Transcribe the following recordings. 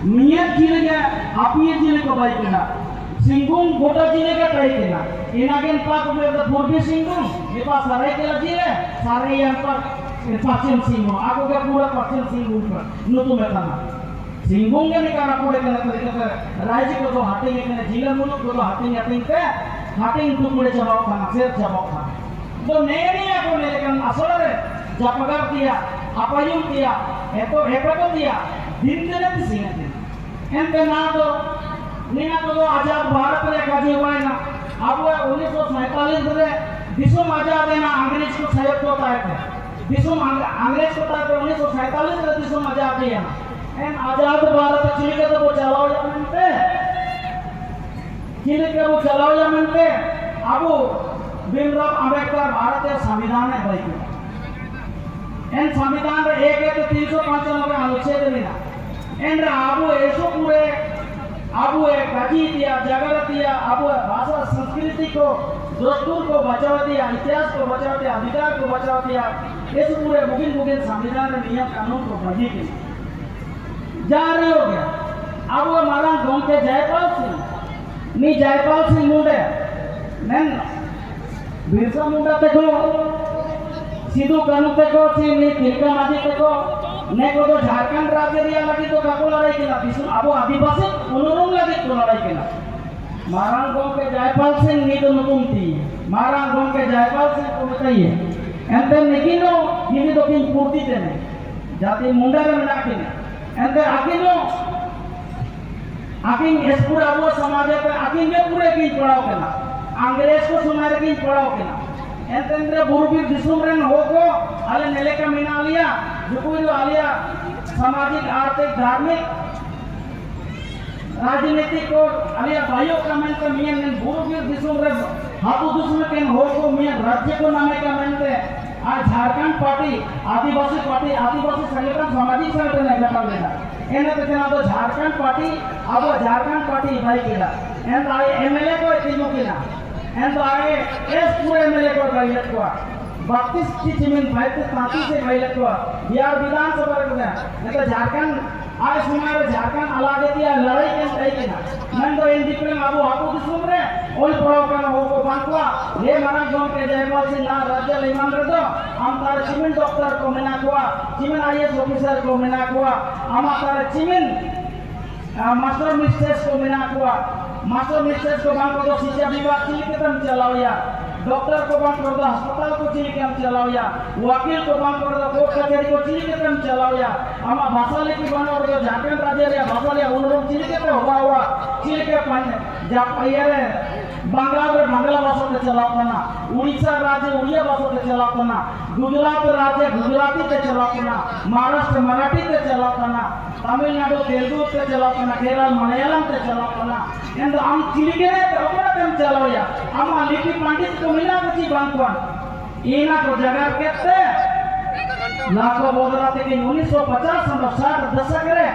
नियत जिले के आप जिले को बाई केना सिंगुम गोटा जिले के ट्राई केना इनागेन पाक में पूर्वी सिंगुम ये पास सारे के जिले सारे यहाँ पर पश्चिम सिंगुम आगो के पूरा पश्चिम सिंगुम पर नुतु में था सिंगुम के निकाला पूरे के ना राज्य को तो हाथी के जिले मुल्क को तो हाथी के हाथी तो पूरे जवाब था शेर जवाब था तो नहीं आपको नहीं लेकिन असल रे जापगार दिया अपायुम दिया तो दिया दिन दिन सिंह एंते ना तो आजाद भारत रे काजी हुआ ना अब 1947 रे दिसुम आजाद है ना अंग्रेज को सहयोग होता है दिसुम अंग्रेज को था 1947 रे दिसुम आजाद है ना एन आजाद भारत चिली के तो वो चलाओ या मनते चिली के वो चलाओ या मनते अब भीमराव अंबेडकर भारतीय संविधान है भाई एन संविधान रे 395 अनुच्छेद लेना एन आबू ऐसो पूरे आबू गजी दिया जगत दिया आबू भाषा संस्कृति को दस्तूर को बचाव दिया इतिहास को बचाव दिया अधिकार को बचाव दिया इस पूरे मुगिन संविधान नियम कानून को बजी के जा रही हो गया अब हमारा गांव के जयपाल सिंह मुंडे नैन बिरसा मुंडा देखो सिद्धू कानू देखो नी तिलका मांझी देखो ने को तो झारखंड राज्य रिया लगी तो काको लड़ाई केना दिसु अब आदिवासी उनुरुम लगी तो लड़ाई केना मारांग गांव के जयपाल सिंह नी तो नुतुम थी मारांग गांव के जयपाल सिंह को बताइए एंते निकिनो ये तो किन पूर्ति देने जाति मुंडा रे मेना किने एंते आकिनो आकिन इस पूरा वो समाज पे आकिन के पूरे की पड़ाव केना अंग्रेज को सुनार की पड़ाव केना एंते बुरुबीर दिसुम रेन होको आले नेले का मीना लिया जुकुई आलिया सामाजिक आर्थिक धार्मिक राजनीतिक को आलिया बायो कमेंट का मियन ने बुरुबीर दिसुम रे हाथू दुसमे केन होको मियन राज्य को नामे का मेनते आज झारखंड पार्टी आदिवासी संगठन सामाजिक संगठन है लगा लेना एने तो जना तो झारखंड पार्टी भाई केला एंड आई एमएलए को तीनों केला एंड आए एस पूरे एमएलए को भाई को 32 की जमीन 35 से भाई को बिहार विधानसभा को तो झारखंड आज सुमार झारखंड अलग दिया लड़ाई के सही के ना मैं तो इंडिपेंडेंट आबू हाथू दिसुम रे ओल पड़ाव का हो को बांकुआ ये माना गांव के जयपाल सिंह ना राज्य लेमान रे तो हम तार चिमिन डॉक्टर को मेना कोआ चिमिन आईएएस ऑफिसर को मेना कोआ हम तार चिमिन मास्टर मिस्ट्रेस को मेना कोआ मास्टर मिस्ट्रेस को बांको तो शिक्षा विभाग चिली के तम चलाओ या डॉक्टर को बांध कर दो अस्पताल को चिली के हम चलाओ या वकील को बांध कर दो कोर्ट कचहरी को चिली के हम चलाओ या हम भाषा लिखी बनो और झारखंड राज्य रे भाषा ले उन चिली के पे हुआ चिली के पानी जा ये बंगाल रे बांग्ला भाषा ते चलाओ ना उड़ीसा राज्य उड़िया भाषा ते चलाओ ना गुजरात राज्य गुजराती ते चलाओ ना महाराष्ट्र मराठी ते चलाओ ना तमिलनाडु तेलुगु ते चलाओ ना केरल मलयालम ते चलाओ ना एंड हम चिली के रे अपना हम चलाओ या हम लिपि पंडित को मिला कुछ बांकुआन इना को जगह कहते लाखों बोधरा थे कि 1950 60 दशक रे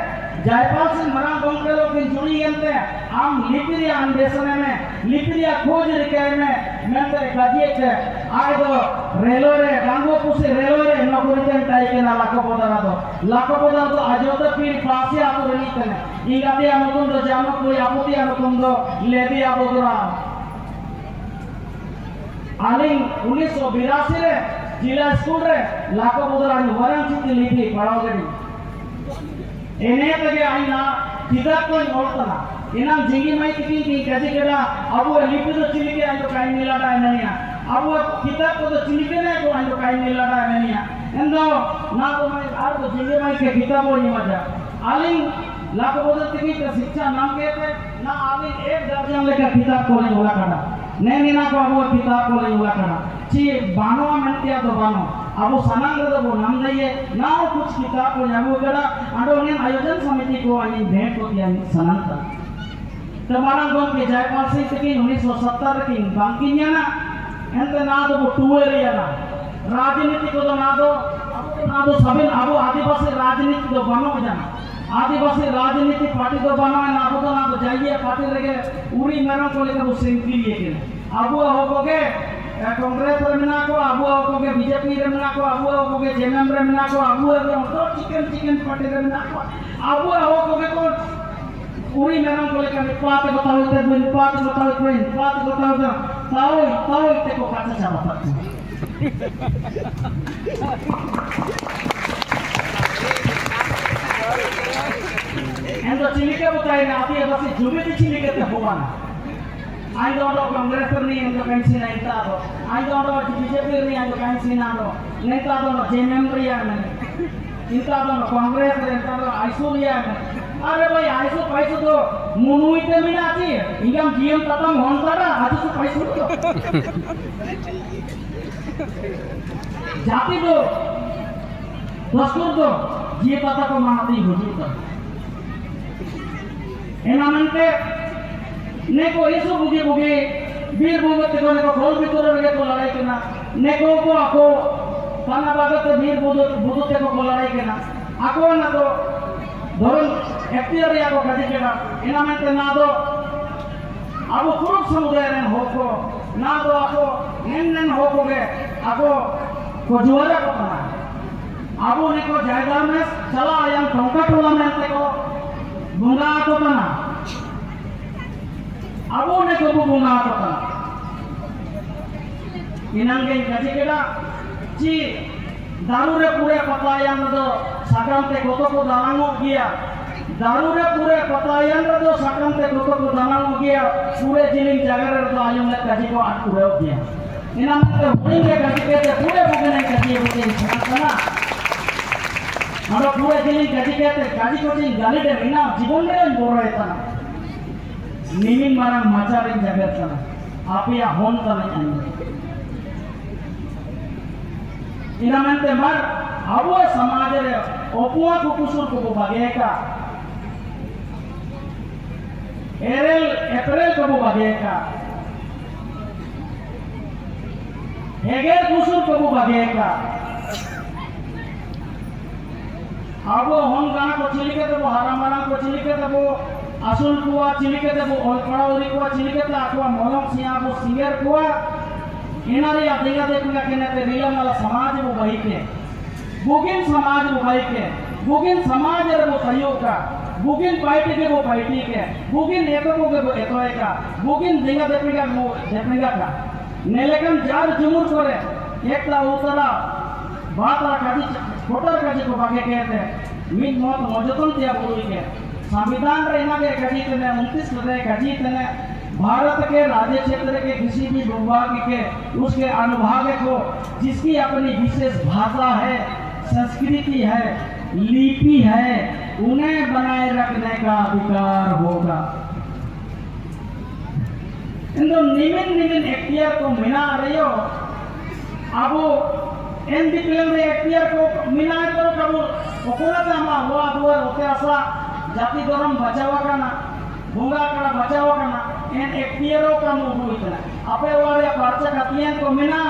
जयपाल सिंह मरा गांव के लोग जुड़ी गए हम लिपिरिया अन्वेषण में लिपिरिया खोज रिके में मैं तो गजिए के आए तो रेलवे गांगो पुसे रेलवे नौकरी के टाइ के ना लाखों बोधरा तो अजोता पीर पासे आतो रही तने इगाते अनुकुंद तो जानो कोई आपत्ति अनुकुंद तो लेदी बोधरा आलिंग 1982 रे जिला स्कूल रे लाखों बोधरा वरन चित लिपि पढ़ाओ गडी एने तगे आइना किताब को नोटना इना जिंगी माई की कैसे केला अब लिपि तो चिली के आइतो काई मिलाडा ननिया अब किताब को तो चिली के ना को आइतो काई मिलाडा ननिया एंदो ना तो मैं आर तो जिंगी माई के किताब हो मजा आलिंग लाख बोलते की शिक्षा नाम के ना आलिंग एक दर्जन लेकर किताब को नहीं होला कड़ा नहीं ना को अब किताब को नहीं होला कड़ा ची बानो मनतिया तो बानो अब सनांग तो नाम दइए ना कुछ किताब को जाबो कड़ा आडो ने आयोजन समिति को अनि भेंट को दिया सनांग तमारा गांव के जयपाल सिंह की 1970 की बांकिन्या ना एंते ना तो टूएरिया ना राजनीति को तो ना तो सभी अब आदिवासी राजनीति तो बनो जाना आदिवासी राजनीति पार्टी तो बना ना तो जाइए पार्टी लगे उड़ी मेरों को लेकर वो सिंपली ये अब होगे कांग्रेस रे मेना को अब होगे बीजेपी रे मेना को अब होगे जेएमएम रे मेना को अब होगे तो चिकन पार्टी रे मेना को अब होगे को uri merong ko lekan pati ko tahu terben pati ko tahu terben pati ko tahu te ko kaca sa bapak. Endo cilike butai na api abasi jume di cilike te huwan. I don't know Congress ni endo kansi na ita do. I don't know BJP ni endo kansi na do. Neta do JMM ri ana. Ita do Congress ri ita do Aisuria ana. अरे भाई iso पैसो तो मुनुइते मिना आती इंगम GM ततम होनताड़ा आजो तो पैसो तो जाति दो दस्कुर दो जीए तता को मानती हुजूर तो एनामंते neko isu bugi bir bugat ko neko khol bitor rege ko ladai kena neko ko ako kana bagat bir budut ko ladai kena ako na to ধরুন এখতিয়ারে ako কাজে কেনা এনামেন্টে না দো আবো কুরুক সমুদায়ের হোক না দো ako নেন হোক গে ako को जुआरा को ना আবো neko জায়গা মে চলা আয়াম টঙ্কা টোলা মেতে को বুঙ্গা को ना আবো neko বুঙ্গা को ना ইনাঙ্গে কাজে কেনা জি দারুরে পুরে পতায়ান দো সাকামতে কত কো দানাঙ্গো গিয়া দারুরে পুরে পতায়ান দো সাকামতে কত কো দানাঙ্গো গিয়া পুরে জিলিং জায়গারে দো আয়ম লে কাজি কো আট পুরে গিয়া ইনামতে হুইঙ্গে কাজি কেতে পুরে বুগনে কাজি বুকে সাকানা আমরা পুরে জিলিং কাজি কেতে কাজি কোচিং গালিডে ইনা জীবন রে বড় এতানা নিমিন মারা মাচারিং জায়গাটা আপিয়া হন তানে আনি इनामंते मर आवो समाज रे ओपुआ को कुसुर को बगेका एप्रिल को बगेका हेगेर कुसुर को बगेका आवो होन गाना को चिलिके तो हारामारा को चिलिके तो असुल कुआ चिलिके तो ओलपड़ाउरी कुआ चिलिके तो आकुआ मोलम सिया को सिंगर कुआ इनारे अधेगा देखने के ने रियल वाला समाज वो भाई के बुगिन समाज वो भाई के बुगिन समाज रे वो सहयोग का बुगिन पार्टी के वो पार्टी के बुगिन नेताओं के वो एतोय का बुगिन देगा देखने का नेलेकन जार जुमुर करे एक ला उतरा बात ला काजी फोटर काजी को बागे कहते मिन मौत मौजूदन दिया बोली के संविधान रे ना के काजी तने 29 रे काजी तने भारत के राज्य क्षेत्र के किसी भी विभाग के उसके अनुभाग को जिसकी अपनी विशेष भाषा है संस्कृति है लिपि है उन्हें बनाए रखने का अधिकार होगा इंदो निमिन एक्टियर को मिला रही हो अब एनडीपीएल में एक्टियर को मिला तो कब ओकोला से हम हुआ हुआ होते ऐसा जाति धर्म बचावा का ना भूंगा का बचावा का ना एन एक्टियरो का मुंह इतना अपे वाले पार्चा कतियन को मिना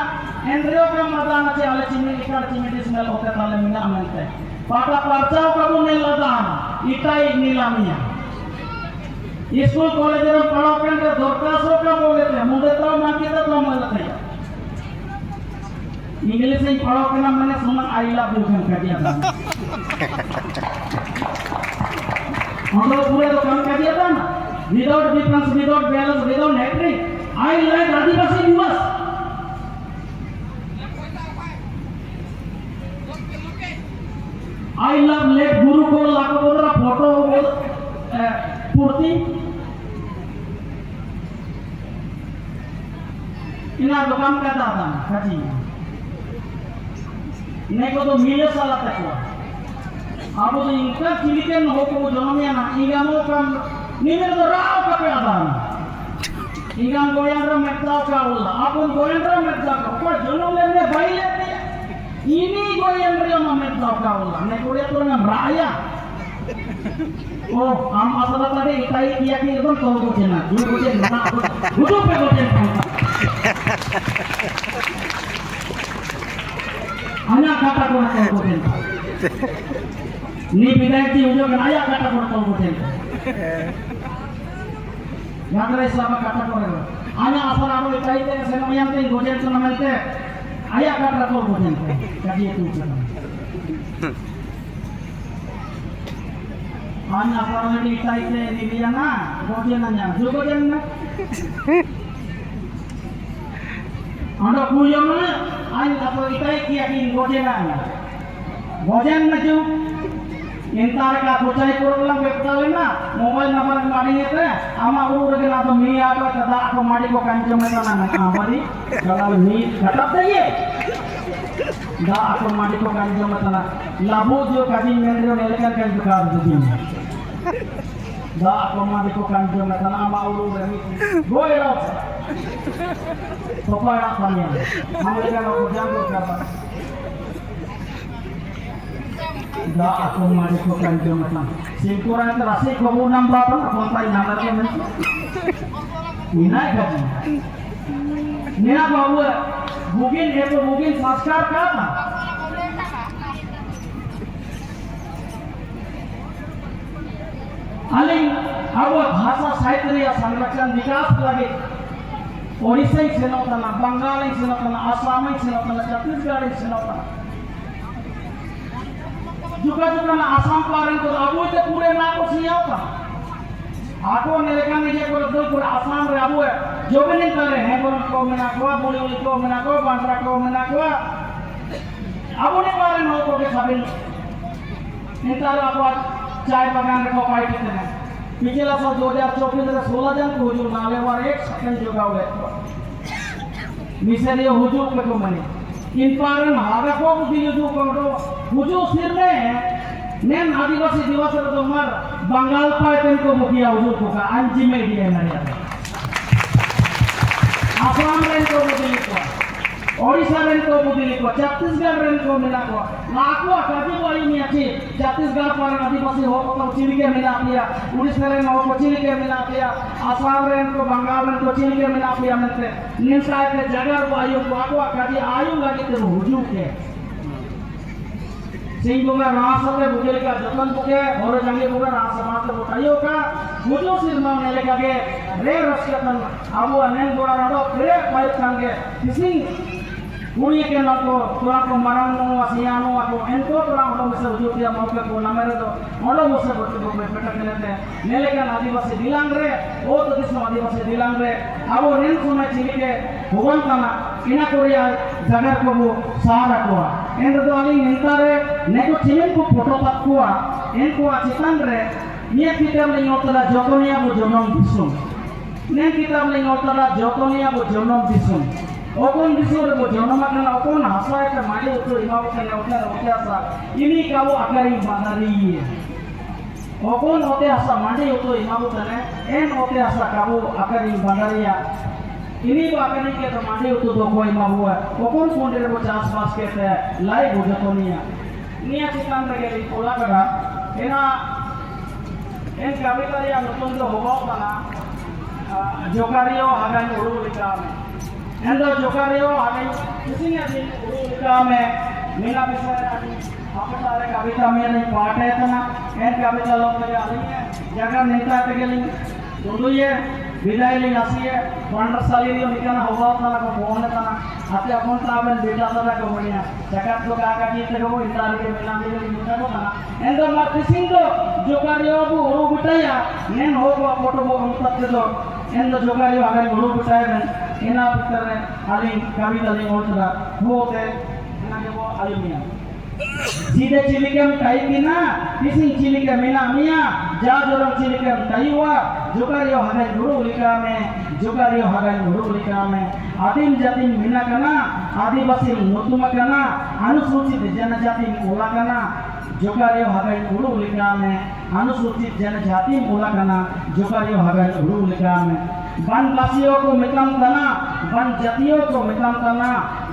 एंड्रियो का मदान से आले चिन्नी इकार चिन्नी स्मेल होते ताले मिना अमेंते पाटा पार्चाओ का वो नहीं लदान इटाई नीलामिया स्कूल कॉलेज में पढ़ो के दरखास्तों का बोले थे मुझे तो मांगी तो मिलते हैं इंग्लिश में पढ़ो के ना मैंने सुना आई लव यू कर दिया था हम लोग पूरे तो काम कर दिया था ना without difference, without balance, without hatred. I like Adivasi Divas. I love late Guru को लाखों बोला फोटो बोल पूर्ति इना दुकान का दादा खाजी नहीं को तो मिले साला तक हुआ अब तो इनका चिलिकन हो को जनमिया ना इगामो का निमिर तो राव का पेड़ा इंगam goyang metla ka ulla apun goyang metla ka पर जनम लेने भाई लेते ini goyang ria metla ka ulla ne korea to na raya oh am asala tadi itai kia ki itu to ko jena du ko jena na du pe ko jena ana kata ko to ko jena ni bidai ti ujo kan aya kata ko to ko jena Yagre selama kata korang, hanya asal aku ikai te, senang yang te gojen tu nama te, ayah kata kau gojen te, kaji itu. Hanya kalau di Taite di Liana, gojenannya, juga jangan. Anda punya mana? Hanya kalau di Taite yakin gojenannya, gojen maju. Intar ka kucai kurang betul na, mobile number kemarin itu, ama urut lagi nato mia apa kata aku mandi ko kancam itu na, amari kalau ni kata tadi, dah aku mandi ko kancam itu na, labu jo kaji mendro nelayan kan juga begini, dah aku mandi ko kancam itu na, ama urut lagi, boleh lah, sopai apa ni, amari kalau kerja tu kerja. Da aku mari ko kan jomatan singkuran terasi ko unam bapan apa pai namar ke men ina gaji nina bawa bugin sanskar ka aling awo भाषा साहित्य या संरक्षण विकास लगे Odisha सेनोतना Bengal सेनोतना Assam सेनोतना Chhattisgarh सेनोतना juga na asam paring ko abu te pure na ko siya ka ako nelekan je ko do pura asam re abu jobenin kare he ko mena ko boli ko mena ko bandra ko mena ko abu ne paring ho ko ke sabil नितार आपा चाय बगान को पाई कितने पिछला साल 2024 में 16 जन को हुजूर नाले वार एक सेकंड जोगा हुए मिसर ये हुजूर पे को मने इन पारन हागा को भी हुजूर को हुजूर सिर में नेम आदिवासी दिवस रे तो मर बंगाल पायतन को मुखिया हुजूर को का अंजी में दिए नरिया आसाम रेन को मुखिया को ओडिशा रेन को मुखिया को छत्तीसगढ़ रेन को मिला को लाखों काजी वाली में अच्छी छत्तीसगढ़ पर आदिवासी हो को चिली के मिला दिया उड़ीसा रेन हो को चिली के मिला दिया आसाम रेन को बंगाल रेन को चिली के मिला दिया मतलब निसाय के जगह को आयु को आको काजी आयु लगी तो हुजूर के सिंह बुगा रासले बुगेल का जतन बुगे और जंगे बुगा रास समाज को उठाइयो का हुजूर सिरमा ने लेका के रे रस्कतन आबू अनेन गोड़ा रडो रे पाइप कांगे किसी पुणी के नको तुरा को मरनो असियानो को एनको तुरा ओडो से हुजूर दिया मौके को नमेरे तो ओडो मुसे बच्चे को पेट लेते नेले के आदिवासी दिलांग रे ओ तो दिस आदिवासी दिलांग रे आबू रेन समय चिलिके भगवान तना इना कोरिया जगह को वो सारा को एंड तो Ali निंतारे neko chimen ko foto takwa en ko acitan re nie kitab le ngotara jotonia bo jonom disum ne kitab le ngotara jotonia bo jonom disum okon disum re bo jonom akana okon hasa eta mali uto imawo ke ngotara otiasa ini kawo akari banari okon ote hasa mali uto imawo tane en ote hasa kawo akari bandaria ini को आकर के तो माने तो दो कोई माहुआ वो कौन फोंडे वो चास पास के ते लाई बुझे तो निया चितान लगे पोला करा एना एन कविता या नतुन तो होगा तना जोकारियो आगन उड़ू लिखा में एन तो जोकारियो आगन किसी ने भी उड़ू लिखा में मीना विषय आप सारे कविता में नहीं पाठ है तना एन कविता लोग लगे आली है जगह नेता पे गेली दोनों ये विदाई ली आसी है पंडर साली लियो निकाना होगा तना को बोलने तना आते अपन ताबन बेटा तना को बढ़िया जगत को काका की ते को इंदार के मिला मिले मुंडा को तना एंड द मार्केटिंग को जोकारियो को ओरो बिटाया नेन हो को फोटो को हम तक दो एंड द जोकारियो आगे ओरो बिटाया में इना भीतर आली कविता ली ओतरा होते इना के वो आलमिया सीधे चिलिकम टाइपिना किसी चिलिकम मिना मिया जा जोरम चिलिकम टाइवा जोकारियो हगन गुरु लिखा में जोकारियो हगन गुरु लिखा में आदिम जाति मिना कना आदिवासी मुतुम कना अनुसूचित जनजाति मोला कना जोकारियो हगन गुरु लिखा में अनुसूचित जनजाति मोला कना जोकारियो हगन गुरु लिखा में बनवासियों को मितम तना बन जातियों को मितम तना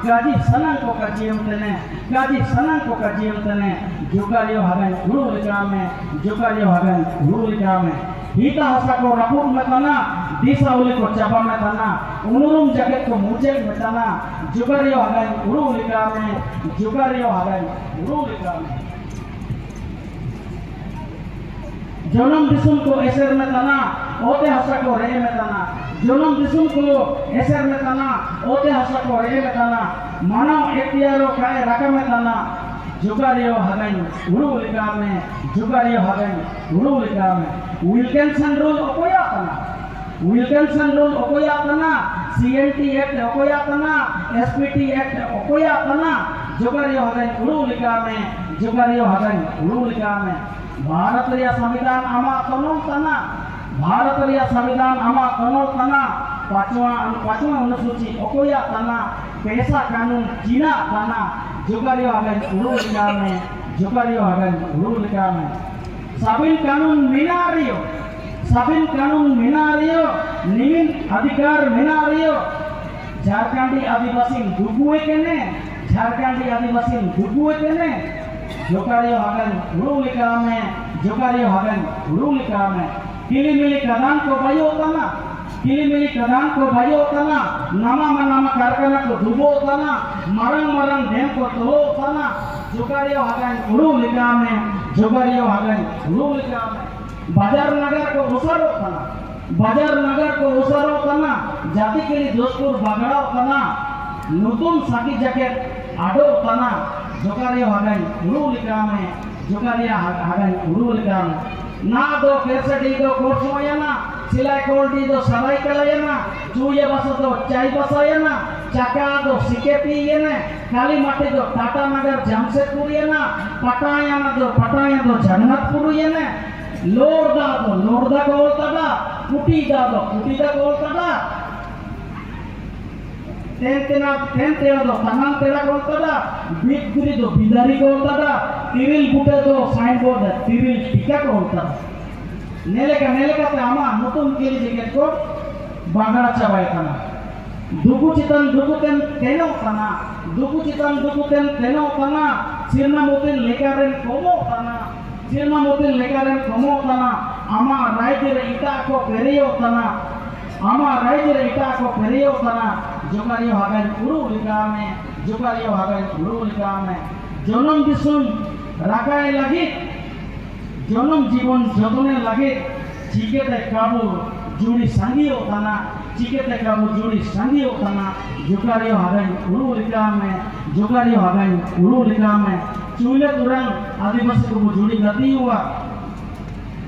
गाजी सनन को कजियम तने गाजी सनन को कजियम तने जोकारियो हगन गुरु लिखा में जोकारियो हगन गुरु लिखा में हिता हसा को रपुट में तना दिशा उले को चाबा में तना उनुरुम जगत को मुझे में तना जोकारियो हगन गुरु लिखा में जोकारियो हगन गुरु लिखा में जनम दिसुम को एसर में तना ओते हसा को रे में तना जनम दिसुम को एसर में तना ओते हसा को रे में तना मानव एतियारो काय रका में तना Jugario Hagan, Uru Ligame, Jugario Hagan, Uru Ligame, Wilkinson rule Okoyatana, Wilkinson rule Okoyatana, CNT Act Okoyatana, SPT Act Okoyatana, Jugario Hagan, Uru Ligame, Jugario Hagan, Uru Ligame, भारतीय संविधान आमा कानून तना भारतीय संविधान आमा कानून तना पांचवा अनुसूची ओकोया तना पैसा कानून चीना तना जुगारियो हगन उलू लिखा में जुगारियो हगन उलू लिखा में साबिन कानून मिनारियो निमिन अधिकार मिनारियो झारखंडी आदिवासी दुगुए केने झारखंडी आदिवासी दुगुए केने जुगारियो हगन उलू लिखा में जुगारियो हगन उलू लिखा में किलिमिली कदान को भाइयों तना नामा कारखाना को डूबो तना मरंग डैम को तोड़ो तना जुगारियो हगन उलू लिखा में जुगारियो हगन उलू लिखा में बाजार नगर को उसरो तना जाति के लिए जोधपुर बागड़ाओ तना नूतन साकी जैकेट आडो तना जुगारियो हगन उलू लिखा में जुगारिया हगन उलू लिखा में ना दो केसडी दो कोर्समयना सिलाई कोल्डी दो सराई कलायना चूये बस दो चाय बसायना चाका दो सीकेपी येने काली माटी दो टाटा नगर जमशेदपुर येना पटाया दो जगन्नाथपुर येने लोरदा को ओल्तदा कुटी दा को ओल्तदा तेन तेड़ा दो तनाल तेड़ा को ओल्तदा बिदगुरी दो बिदारी को ओल्तदा तिरिल बुटे दो साइन बोर्ड तिरिल टीका को ओल्तदा नेलेका ते आमा नतुन केली जैकेट को बागड़ा चाबाय तना दुगु चितन दुगु तेनो तना सिरमा मोतिन लेकारेन कोमो तना आमा राइजर इटा को पेरियो तना जुगारियो हगन उरु लिखा में जनम दिसुम राखाय लगी जनम जीवन जतने लगे चिकेते काबू जुड़ी संगियो तना जुगारियो हगन उरु लिखा में चूले तुरंग आदिवासी को जुड़ी गति हुआ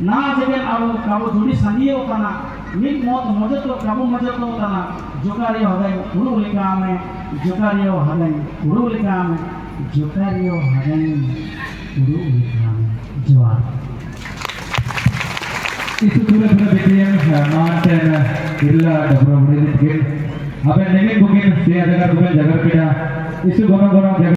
ना जगह काबू जुड़ी संगियो तना मिल मौत मजतो काबू मजतो तना जुगारियो हगन उरु लिखा में जवाब itu sudah berbicara mantan illa dobro beri apa nemin mungkin dia dengar bukan jaga kita isu gono